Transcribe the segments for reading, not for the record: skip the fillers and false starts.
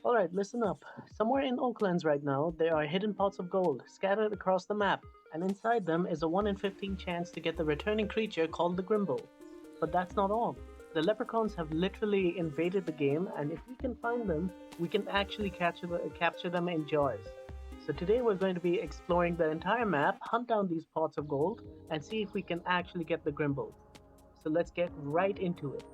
Alright, listen up. Somewhere in Oaklands right now, there are hidden pots of gold scattered across the map, and inside them is a 1 in 15 chance to get the returning creature called the Grimble. But that's not all. The Leprechauns have literally invaded the game, and if we can find them, we can actually capture them in jars. So today we're going to be exploring the entire map, hunt down these pots of gold, and see if we can actually get the Grimble. So let's get right into it.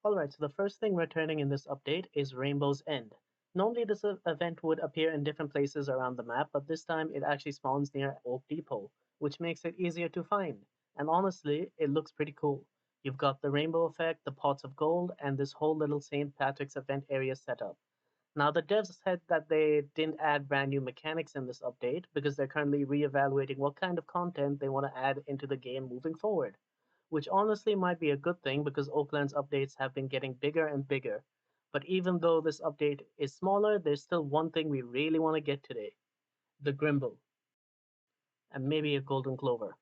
Alright, so the first thing returning in this update is Rainbow's End. Normally this event would appear in different places around the map, but this time it actually spawns near Oak Depot, which makes it easier to find. And honestly, it looks pretty cool. You've got the rainbow effect, the pots of gold, and this whole little St. Patrick's event area set up. Now the devs said that they didn't add brand new mechanics in this update because they're currently re-evaluating what kind of content they want to add into the game moving forward, which honestly might be a good thing because Oakland's updates have been getting bigger and bigger. But even though this update is smaller, there's still one thing we really want to get today: the Grimble, and maybe a Golden Clover.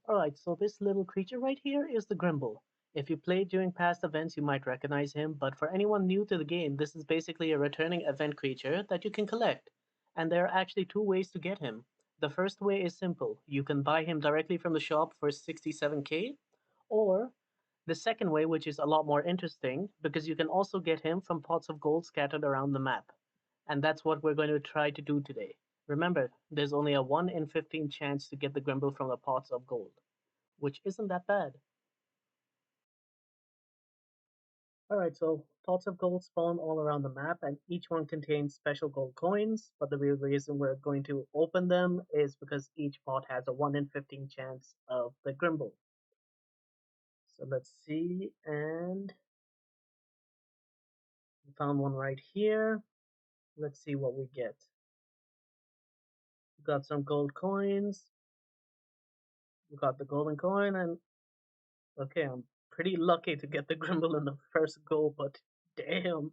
Alright, so this little creature right here is the Grimble. If you played during past events, you might recognize him, but for anyone new to the game, this is basically a returning event creature that you can collect. And there are actually two ways to get him. The first way is simple. You can buy him directly from the shop for 67k, or the second way, which is a lot more interesting, because you can also get him from pots of gold scattered around the map. And that's what we're going to try to do today. Remember, there's only a 1 in 15 chance to get the Grimble from the pots of gold, which isn't that bad. Alright, so pots of gold spawn all around the map, and each one contains special gold coins, but the real reason we're going to open them is because each pot has a 1 in 15 chance of the Grimble. So let's see, and we found one right here. Let's see what we get. We got some gold coins. We got the golden coin, and okay, I'm pretty lucky to get the Grimble in the first go, but damn,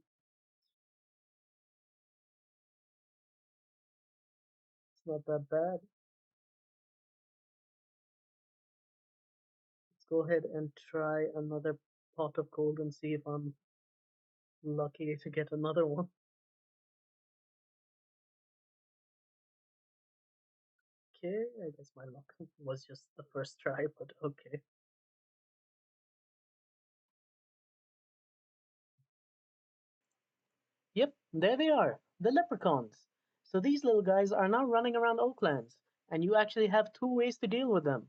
it's not that bad. Let's go ahead and try another pot of gold and see if I'm lucky to get another one. Okay, I guess my luck was just the first try, but okay. Yep, there they are, the leprechauns. So these little guys are now running around Oaklands, and you actually have two ways to deal with them.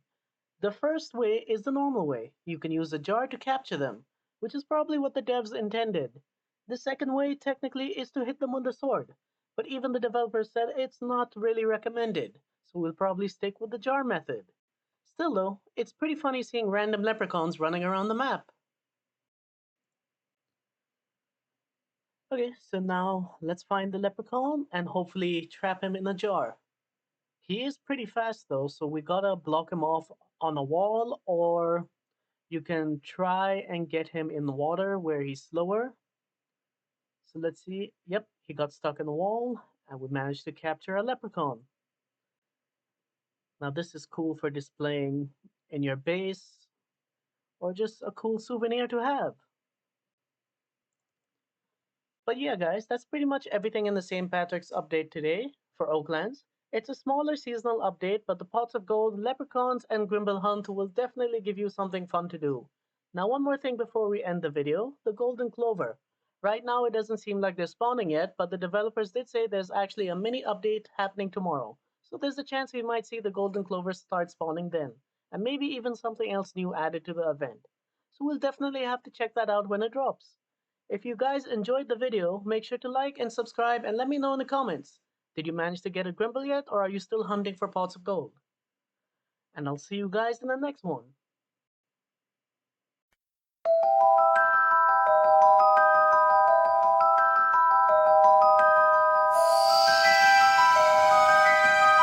The first way is the normal way. You can use a jar to capture them, which is probably what the devs intended. The second way, technically, is to hit them with the sword, but even the developers said it's not really recommended, so we'll probably stick with the jar method. Still, though, it's pretty funny seeing random leprechauns running around the map. Okay, so now let's find the leprechaun and hopefully trap him in a jar. He is pretty fast though, so we gotta block him off on a wall, or you can try and get him in the water where he's slower. So let's see. Yep, he got stuck in the wall, and we managed to capture a leprechaun. Now this is cool for displaying in your base, or just a cool souvenir to have. But yeah, guys, that's pretty much everything in the St. Patrick's update today for Oaklands. It's a smaller seasonal update, but the pots of gold, leprechauns, and Grimble Hunt will definitely give you something fun to do. Now, one more thing before we end the video: the Golden Clover. Right now, it doesn't seem like they're spawning yet, but the developers did say there's actually a mini update happening tomorrow. So there's a chance we might see the Golden Clover start spawning then, and maybe even something else new added to the event. So we'll definitely have to check that out when it drops. If you guys enjoyed the video, make sure to like and subscribe and let me know in the comments. Did you manage to get a Grimble yet, or are you still hunting for pots of gold? And I'll see you guys in the next one.